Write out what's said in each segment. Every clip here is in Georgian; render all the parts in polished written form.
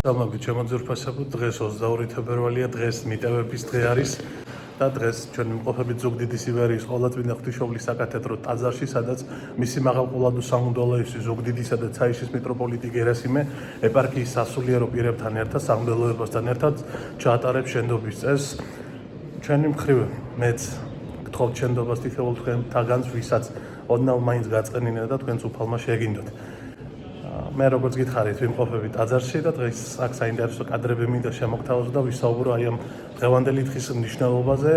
Მოგესალმებით ჩემო ძვირფასებო, დღეს 22 თებერვალია, დღეს მიტევების დღე არის და დღეს ჩვენი მყოფებით ზუგდიდის სივერიის ყოვლადწმინდა ღვთისმშობლის საკათედრო ტაძარში, სადაც მისი მაღალყოლადო სამღვდელოებისთვის ზუგდიდისა და ცაიშის მიტროპოლიტი გერასიმე ეპარქიის სასულიერო პირებთან ერთად, სამღვდელოებასთან ერთად ჩაატარებს შენდობის წესს. ჩვენი მხრივ მეც გთხოვთ შენდობას თითოეულ თქვენთაგანს, ვისაც ოდნავ მაინც გაწყენინა და თქვენს უფალმა შეგინდოთ. მე როგორც გითხარით, ვიმყოფები ტაძარში და დღეს აქ საინტერესო კადრები მინდა შემოგთავაზო და ვისაუბრო აი ამ დღევანდელი დღის მნიშვნელობაზე.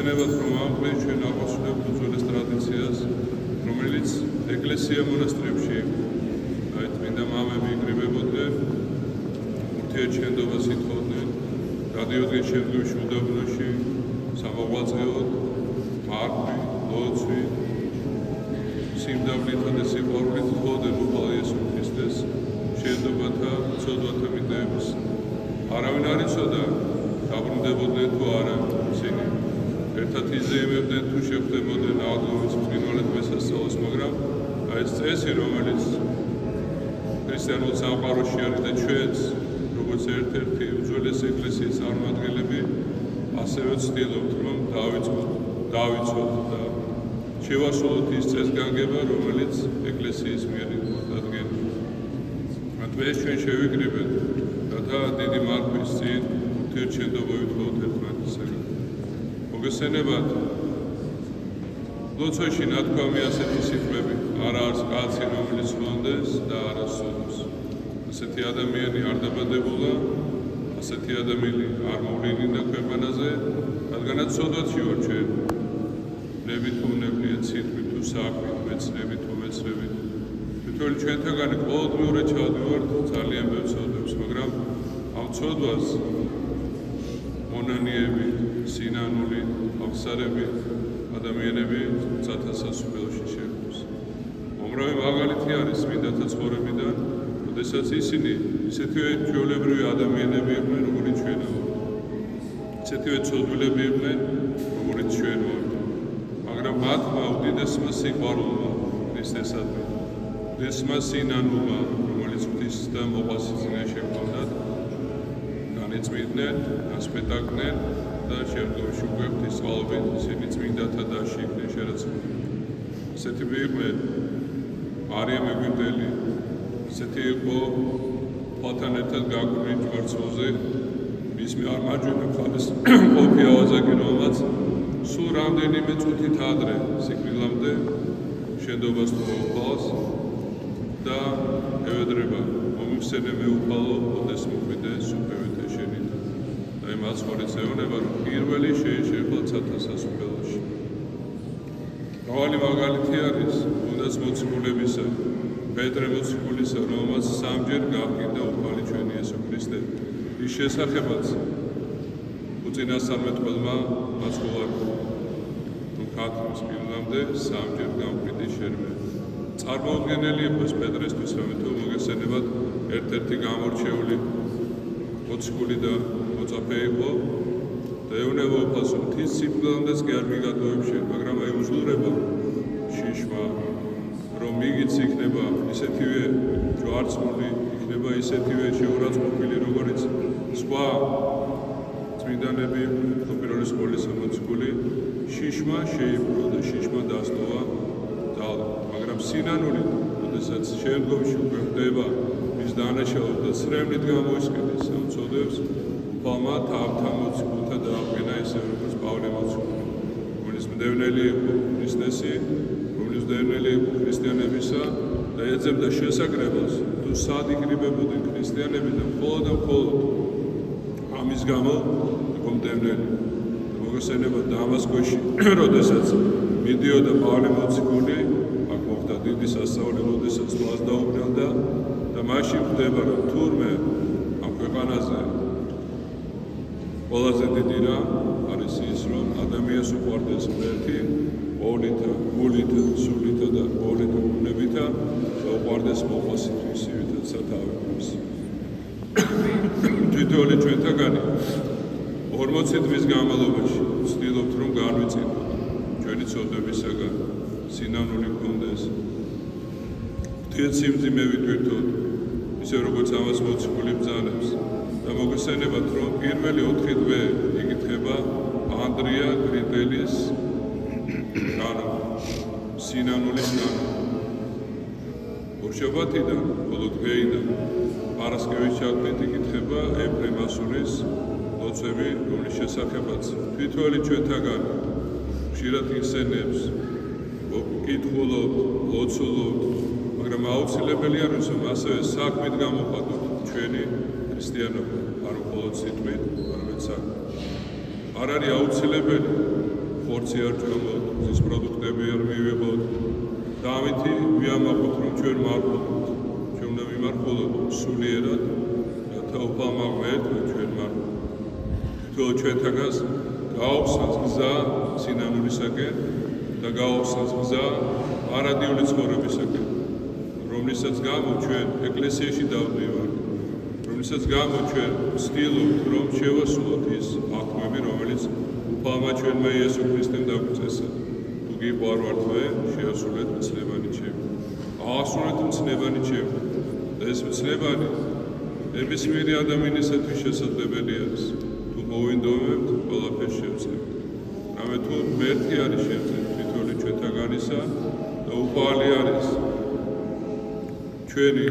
მოგესალმებით რომ ამბობენ ჩვენ აღვასრულებთ უძველეს ტრადიციას, რომელიც ეკლესია მონასტრებში აი წმინდა მამები იკრიბებოდნენ, ურთიერთშენდობას ითხოვდნენ, გადიოდნენ შემდგომში უდაბნოში, სამოღვაწეოდ, მარხვი, ლოცვი, სიმდაბლითა და სიყვარულით თხოვდნენ უფალ იესო ქრისტეს შენდობათა, ცოდვათა მიტევების. არავინ არ იცოდა, დაბრუნდებოდნენ თუ არა ისინი. ერთად იზეიმებდნენ თუ შეხვდებოდნენ აღდგომის ბრწყინვალედ მესასწაულს, მაგრამ აი ეს წესი, რომელიც ქრისტიანულ სამყაროში არის და ჩვენს, როგორც ერთ-ერთი უძველესი ეკლესიის წარმომადგენლები, ასევე ვცდილობთ, რომ დავიცვათ და შევასრულოთ ის წესგანგება, რომელიც ეკლესიის მიერ დადგენილია. დღეს ჩვენ შევიკრიბეთ, რათა დიდი მართვის წინ ურთიერთშენდობა ვითხოვოთ ერთმანეთისაგან. მოგესალმებათ. ლოცვაში ნათქვამი ასეთი სიტყვები: არა არის კაცი, რომელიც ვლონდეს და არა სულს. ასეთი ადამიანი არ დაბადებულა, ასეთი ადამიანი არ მოვლენილა ქვეყანაზე, რადგანაც სოდვათში ვარ ჩვენ. ნებით უნებლიეთ სიტყვით თუ საქმით, მეცნებით თუ მეცნებით. თითოეული ჩვენთაგანი ყოველდღიურად ჩავდივართ ძალიან ბევრ ცოდვებს, მაგრამ ამ ცოდვას მონანიებით, სინანულით, აღსარებით ადამიანები წათასასუველში შეხვდებს. მომრავი მაგალითი არის წმინდათა ცხოვრებიდან, როდესაც ისინი ისეთივე ჩვეულებრივი ადამიანები იყვნენ, როგორიც ჩვენ ვართ. ისეთივე ცოდვილები იყვნენ, როგორიც ჩვენ ვართ. მაგრამ მათმა უდიდესმა სიყვარულმა ქრისტესადმი, უდიდესმა სინანულმა, რომელიც ღვთის და მოყვასის წინაშე ჰქონდათ, განეწმინდნენ, ასპეტაკდნენ და შემდგომში უკვე ღვთის წყალობით ისინი წმინდათა დასში იქნენ შერაცხილი. ისეთივე იყვნენ მარიამ ეგვიპტელი, ისეთი იყო ფათან ერთად გაგვრილი ჭვარცელზე, მის მარჯვენა მხარეს ყოფი ავაზაკი, რომელმაც სულ რამდენიმე წუთით ადრე სიკვდილამდე შენდობას თუ მოუყავს და ევედრება მომიხსენე მეუყალო, ოდეს მოხვიდე სუფევით ეშენით. და იმას ხორიც ეუბნება, რომ პირველი შეეშერხა ცათასასუფეველში. მრავალი მაგალითი არის უნდაც მოციქულებისა, პეტრე მოციქულისა, რომელმაც სამჯერ გაყიდა უფალი ჩვენი იესო ქრისტე. ის შესახებაც უწინასწარმეტყველმა მას უარი, რომ ქართლის პირამდე სამჯერ გამყიდი შერმე. წარმოუდგენელი იყო ეს პეტრესთვის, რამეთო მოგესალმებათ, ერთ-ერთი გამორჩეული მოციქული და მოწაფე იყო და ეუბნება უფალს, რომ თის სიკვდილამდეც კი არ მიგატოვებ შენ, მაგრამ აი უძლურება შიშმა, რომ მიგიც იქნება ისეთივე ჯვარცმული, იქნება ისეთივე შეურაცხყოფილი, როგორც სხვა წმინდანები, პირველი სკოლის მოციქული, შიშმა შეიპყრო და შიშმა დასტოვა ძალა. მაგრამ სინანული, როდესაც შემდგომში უკვე ხდება მის დანაშაულს და ცრემლით გამოისკიდეს ამ ცოდვებს, უფალმა თავთან მოციქულთა დააყენა ისე, როგორც პავლე მოციქული, რომელიც მდევნელი იყო ქრისტესი, რომელიც მდევნელი იყო ქრისტიანებისა და ეძებდა შესაკრებას, თუ სად იკრიბებოდნენ ქრისტიანები და მხოლოდ ამის გამო იყო მდევნელი. მოგესალმება დამასკოში, როდესაც მიდიოდა პავლე მოციქული, აქ მოხდა დიდი სასწაული, როდესაც თვალს დაუბრალდა და მაშინ ხდება, რომ თურმე ამ ქვეყანაზე ყველაზე დიდი რა არის ის, რომ ადამიანს უყვარდეს ღმერთი ყოვლითა, გულითა, სულითა და ყოვლითა უნებითა და უყვარდეს მოყვასი თვისივითაც სათავეებს. თითოეული ჩვენთაგანი 40 დღის განმავლობაში ვცდილობთ, რომ განვიწინოთ ჩვენი ცოდვებისაგან, სინანული გქონდეს, ღვთიეთსიმძიმე ვიტვირთოთ, ისე როგორც ამას მოციქული ბრძანებს. და მოგესალმებათ, რომ პირველი 4 დღე იკითხება ანდრია გრიტელის სინანულის კანონი. ორშაბათიდან, ბოლო დღეიდან, პარასკევის ჩათვლით იკითხება ეფრემასურის ლოცვები, რომლის შესახებაც თითოეული ჩვენთაგანი ხშირად იხსენებს, კითხულობთ, ლოცულობთ, მაგრამ აუცილებელია, რომ ასევე საქმით გამოხატოთ ჩვენი ქრისტიანობა, არ მხოლოდ სიტყვით, არამედ საქმით. არ არის აუცილებელი ხორცი არ ჭამოთ, მზის პროდუქტები არ მივიღოთ და ამითი ვიამაყოთ, რომ ჩვენ მართლობთ. ჩვენ უნდა ვიმართლოთ სულიერად, რათა უფალმა ღმერთმა ჩვენ მართლობთ. თითოეულ ჩვენთაგანს გააუხსნას გზა სინანულისაკენ და გააუხსნას გზა არადიული ცხოვრებისაკენ, რომლისაც გამო ჩვენ ეკლესიაში დავდივართ, რომლისაც გამო ჩვენ ვცდილობთ, რომ შევასრულოთ ის აღქმები, რომელიც უფალმა ჩვენმა იესო ქრისტემ დაგვწესა. თუ გიყო არ ვარ თქვენ, შეასრულეთ მცნებანი ჩემი. აასრულეთ მცნებანი ჩემი. და ეს მცნებანი ნებისმიერი ადამიანისათვის შესაძლებელი არის. მოვინდომებთ, ყველაფერს შევძლებთ. რამე თუ ღმერთი არის შევძლებთ, თითოეული ჩვენ ჩვენთაგანისა და უყვალი არის ჩვენი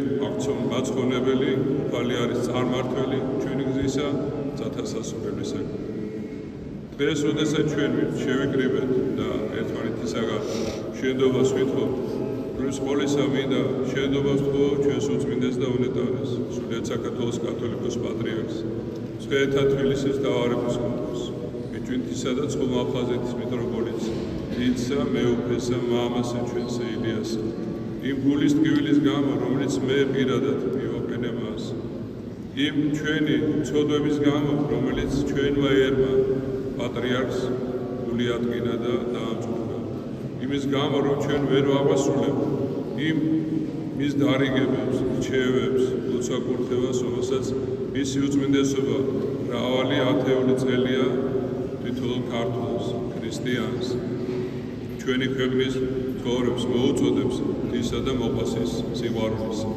მაცხონებელი, უყვალი არის წარმართველი ჩვენი გზისა წათასასურებისაგან. დღეს, როდესაც ჩვენ შევიკრიბეთ და ერთმანეთისაგან შენდობას ვითხოვთ, რომლის ყოვლისა მინდა შენდობას ვთხოვ ჩვენს უწმინდეს და უნეტარეს, სრულიად საქართველოს კათოლიკოს პატრიარქს, მცხეთა თბილისის მთავარეპისკოპოსს, მიჭვინთისა და ცხობ-აფხაზეთის მიტროპოლიტს, დიდსა, მეუფესა, მამასა ჩვენსა ილიასა, იმ გულის ტკივილის გამო, რომელიც მე პირადად მივაყენე მას, იმ ჩვენი ცოდვების გამო, რომელიც ჩვენმა ერმა პატრიარქს გული ატკინა და დაამწუხრა. იმის გამო, რომ ჩვენ ვერ ვაღვასრულებთ იმ მის დარიგებებს, რჩევებს, ლოცვა-კურთხევას, რომელსაც მისი უწმინდესობა მრავალი ათეული წელია თითოეულ ქართველს, ქრისტიანს, ჩვენი ქვეყნის ცხოვრებს მოუწოდებს ღვთისა და მოყვასის სიყვარულისა,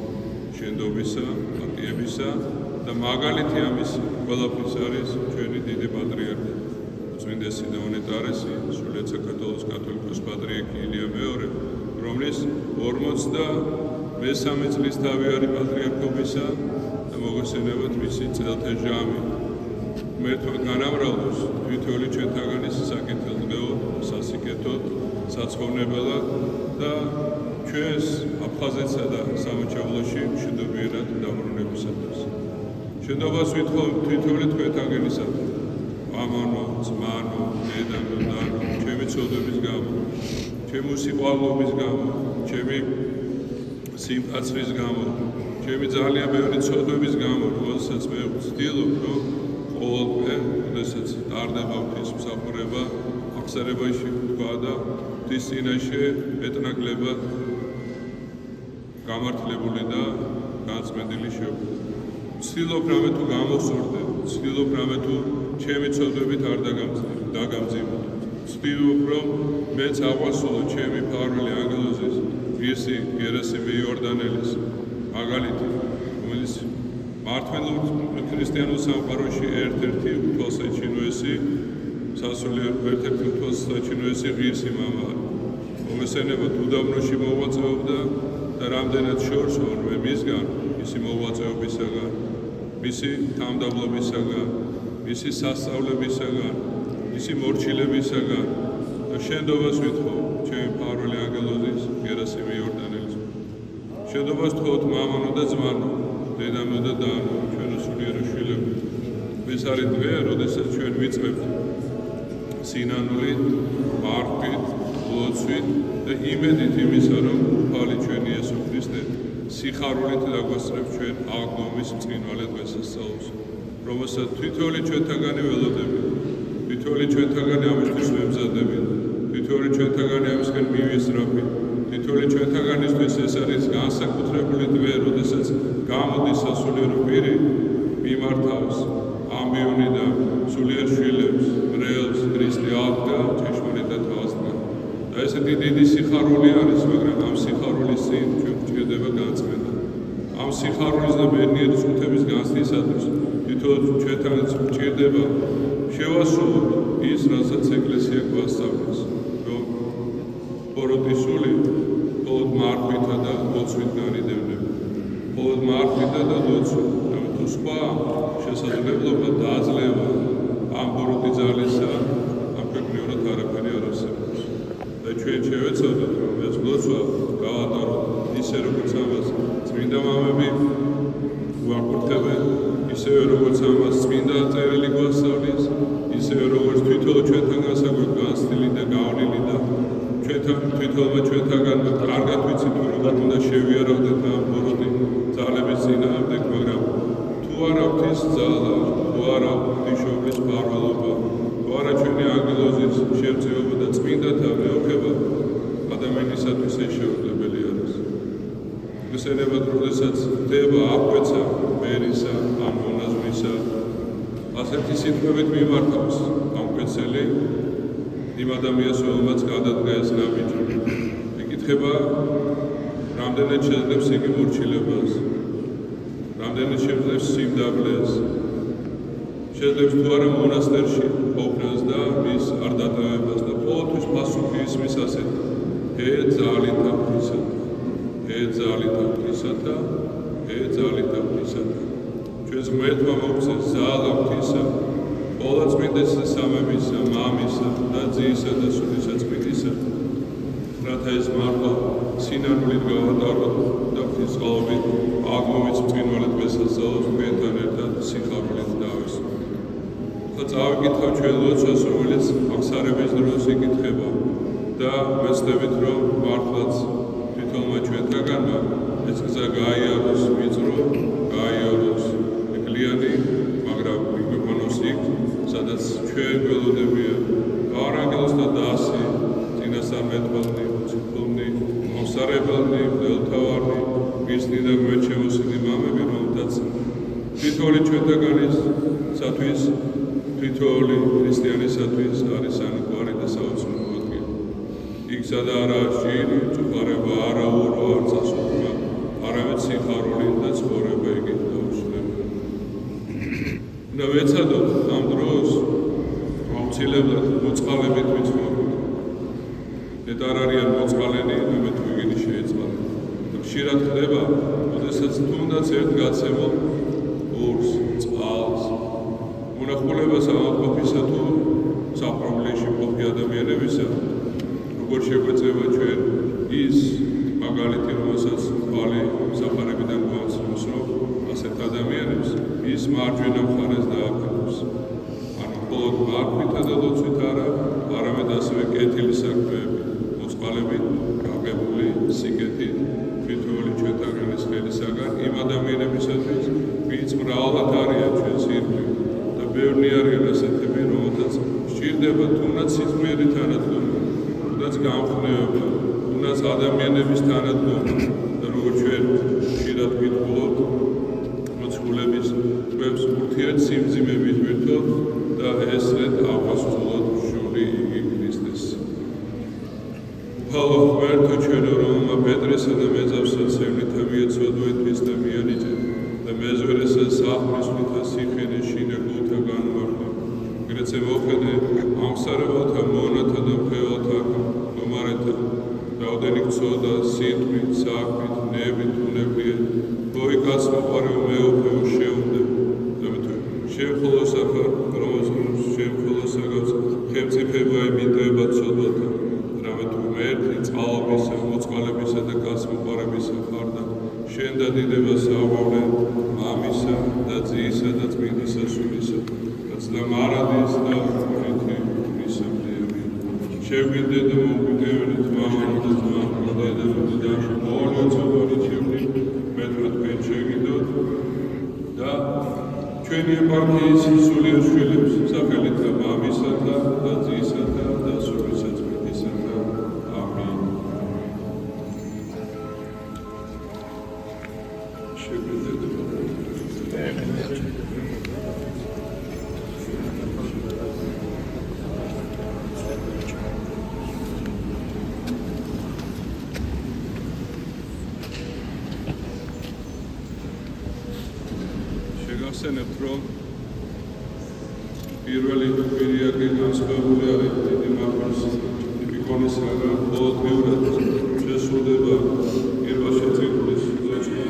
შენდობისა, პატიებისა და მაგალითი ამისი ყველაფრის არის ჩვენი დიდი პატრიარქი, უწმინდესი და უნეტარესი, სრულიად საქართველოს კათოლიკოს პატრიარქი ილია მეორე, რომლის 43 წლის თავი არის პატრიარქობისა და მოგესალმებით მისი წელთე ჟამი. მერთვა განამრავლოს თითოეული ჩვენთაგანის საკითხელდღეოდ, სასიკეთოდ, საცხოვნებელად და ჩვენს აფხაზეთსა და სამოჩაბლოში მშვიდობიერად დაბრუნებისათვის. შენდობას ვითხოვ თითოეული თქვენთაგანისათვის. მამანო, ძმანო, დედანო, ნანო, ჩემი ცოდვების გამო, ჩემი სიყვარულობის გამო, ჩემი სიმკაცრის გამო, ჩემი ძალიან ბევრი ცოდვების გამო, რომელსაც მე ვცდილობ, რომ ყოველდღე, როდესაც ტარდება ღვთისმსახურება, აღსარებაში ვთქვა და ღვთის წინაშე მეტნაკლებად გამართლებული და განწმენდილი შევხვდე. ვცდილობ რამე თუ გამოვსურდე, ვცდილობ რამე თუ ჩემი ცოდვებით არ დაგამძიმოთ. ვცდილობ, რომ მეც აღვასრულო ჩემი მფარველი ანგელოზის ღირსი გერასიმე იორდანელის მაგალითი, რომელიც მართლმადიდებლურ ქრისტიანულ სამყაროში ერთ-ერთი უთვალსაჩინოესი სასულიერო ერთ-ერთი უთვალსაჩინოესი ღირსი მამა არის. მოგესალმებით, უდაბნოში მოღვაწეობდა და რამდენად შორს ორმე მისგან, მისი მოღვაწეობისაგან, მისი თამდაბლობისაგან, მისი სასწავლებისაგან, მისი მორჩილებისაგან და შენდობას ვითხოვ ჩემი მფარველი ანგელოზის გერასიმე იორდანელის. შენდობას ვთხოვთ მამანო და ძმანო, დედანო და დანო, ჩვენო სულიერო შვილებო. ეს არის დღე, როდესაც ჩვენ ვიწყებთ სინანულით, მართვით, ლოცვით და იმედით იმისა, რომ უფალი ჩვენი იესო ქრისტე სიხარულით დაგვასწრებს ჩვენ აღდგომის ბრწყინვალე დღესასწაულს, რომელსაც თითოეული ჩვენთაგანი ველოდებით, თითოეული ჩვენთაგანი ამისთვის ვემზადებით, თითოეული ჩვენთაგანი ამისკენ მივისწრაფით, თითოეული ჩვენთაგანისთვის ეს არის განსაკუთრებული დღე, როდესაც გამოდის სასულიერო პირი მიმართავს ამბიონი და სულიერ შვილებს, მრევლს, ქრისტე აღდგა, ჭეშმარიტად აღდგა. და ესეთი დიდი სიხარული არის, მაგრამ ამ სიხარულის წინ ჩვენ გვჭირდება განწმენდა. ამ სიხარულის და ბედნიერი წუთების განცდისათვის თითოეულ ჩვენთანაც გვჭირდება შევასრულოთ ის, რასაც ეკლესია გვასწავლის, რომ ბოროტისული მხოლოდ მართვითა და ლოცვით განიდევნება. მხოლოდ მართვითა და ლოცვით, ამიტომ სხვა შესაძლებლობა დაძლევა ამ ბოროტი ძალისა ამ ქვეყნიურად არაფერი არ არსებობს. და ჩვენ შევეცადოთ, რომ ეს ლოცვა გავატაროთ ისე, როგორც ამას წმინდა მამები გვაკურთხებენ, ისევე როგორც ამას წმინდა წერილი გვასწავლის, ისევე როგორც თითოეულ ჩვენთან განსაკუთრებით განცდილი და გავლილი და თითოეულმა ჩვენთაგან კარგად ვიცით, როგორ უნდა შევიარავდეთ ამ ბოროტი ძალების წინააღმდეგ, მაგრამ თუ არა ღვთის ძალა, თუ არა ღვთისმშობლის მფარველობა, თუ არა ჩვენი ანგელოზის შევწევობა და წმინდათა მეოხება, ადამიანისათვის ეს შეუძლებელი არის. მოგესალმებით, როდესაც ხდება აღკვეცა მერისა, ამ მონაზვნისა, ასეთი სიტყვებით მიმართავს ამ კვეცელი იმ ადამიანს, რომელმაც გადადგა ეს ნაბიჯი. ეკითხება, რამდენად შეძლებს იგი მორჩილებას, რამდენად შეძლებს სიმდაბლეს, შეძლებს თუ არა მონასტერში ყოფნას და მის არ დატოვებას და ყოველთვის პასუხი ისმის ასეთ: ეძალითა ღვთისათა, ეძალითა ღვთისათა. ჩვენს ღმერთმა მოგცეს ზალა ღვთისა, ყოვლადწმინდისა სამებისა, მამისა და ძიისა და სულისაწმინდისა, რათა ეს მართლა სინანულით გავატაროთ და ღვთისწყალობით აღმოვით ბრწყინვალედ მესასწაულს თქვენთან ერთად სიხარულით დავესრულოთ. და წავიკითხავ ჩვენ ლოცვას, რომელიც აღსარების დროს იკითხება და ვეცდებით, რომ მართლაც თვითონმა ჩვენთაგანმა ეს გზა გაიაროს ვიწრო, გაიაროს ეკლიანი, მაგრამ მიგონოს იქ, სადაც ჩვენ გველოდებიან არანგელოსთა დასი, წინასწარ მეტყველნი, მოციქულნი, მომსარებელნი, მღვდელმთავარნი, მისნი და გვერდშემოსილი მამები, რომელთაც თითოეული ჩვენთაგანისათვის, თითოეული ქრისტიანისათვის არის ანიკვარი და საოცრებო ადგილი. იქ სადა არაა ჭირი, წუხარება, არა ურო, არ წასულმა, არამედ სიხარული და ცხოვრება იგით დაუშლება. და ვეცადოთ ამ დროს აუცილებლად მოწყალებით ვიცხოვროთ. მეტ არ არიან მოწყალენი, ამეთ ვიგინი შეეწყალება. და ხშირად ხდება, როდესაც თუნდაც ერთ გაცემულ ორს, წყალს, მონახულებას ამაყოფისა თუ საპრობლემში მყოფი ადამიანებისა, როგორ შეგვეწევა ჩვენ ის მაგალითი, რომელსაც თვალი საფარებიდან გვაცნობს, რომ ასეთ ადამიანებს ის მარჯვენა მხარეს დააკეთოს. ანუ მხოლოდ მარხვითა და ლოცვით არა, არამედ ასევე კეთილი საქმეებით, მოწყალებით, გაგებული სიკეთით, თითოეული ჩვენთაგანის ხელისაგან იმ ადამიანებისათვის, ვინც მრავლად არიან ჩვენს ირგვლივ და ბევრი არიან ასეთები, რომელთაც სჭირდება თუნდაც სიწმიერი თანადგომა, თუნდაც გამხნევება, თუნდაც ადამიანების თანადგომა და როგორც ჩვენ ხშირად ვიტყულობთ, მოციქულების ტყვევს ურთიერთ სიმძიმებით ვირთოთ და ესრეთ აღვასრულოთ შური იგი ქრისტეს. უფალო ღმერთო ჩვენო, რომელმა პეტრესა და მეძავსა სევლითა მიეცოდვეთ ის და მიანიჭეთ და მეზვერესა საქმისვითა სიხენე შინაგულთა განმართვა. გრეცე მოხედე ამსარებელთა მონათა და მღეველთა გომარეთა რაოდენი გწოდა სიტყვით, საქმით, ნებით, უნებლიეთ, ბოიკას მოყარევ მეუფეო შეუნდე და მეთქვი შენ ხოლო სახარ, რომელსაც შენ ხოლო საგავს ხელმწიფება ემიტება ცოდვათა, რამე თუ ღმერთი წყალობისა, მოწყალებისა და გასმოყარებისა ხარ და შენ დადიდება საუბრობენ მამისა და ძიისა და წმინდისა სულისა, რაც და მარადის და ღვთითი მისამდეები. შეგვიდე და მოგგვიდევნით მამამ და ძმამ და დედამ და ორი ცოდვარი ჩემნი მეტად თქვენ შეგიდოთ და ჩვენი ეპარქიის სულიერ შვილებს სახელითა მამისათა და ძისათა და სულისაწმინდისათა. ამინ. შეგვიდე და შეგახსენებთ, რომ პირველი პირიაკი განსხვავებული არის დიდი მართლის ტიპიკონისგან, ყოველდღიურად შესრულდება პირველში წიგნის ლოცვა.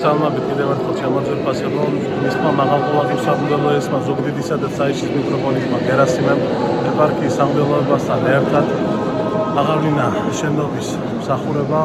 Salmabit კიდევ ერთხელ შემოძვირფასებო მისმა მაღალყოლადო სამღვდელოებმა ზუგდიდისა და ცაიშის მიტროპოლიტმა გერასიმემ ეპარქიის სამღვდელოებასთან ერთად აღავლინა შენობის მსახურება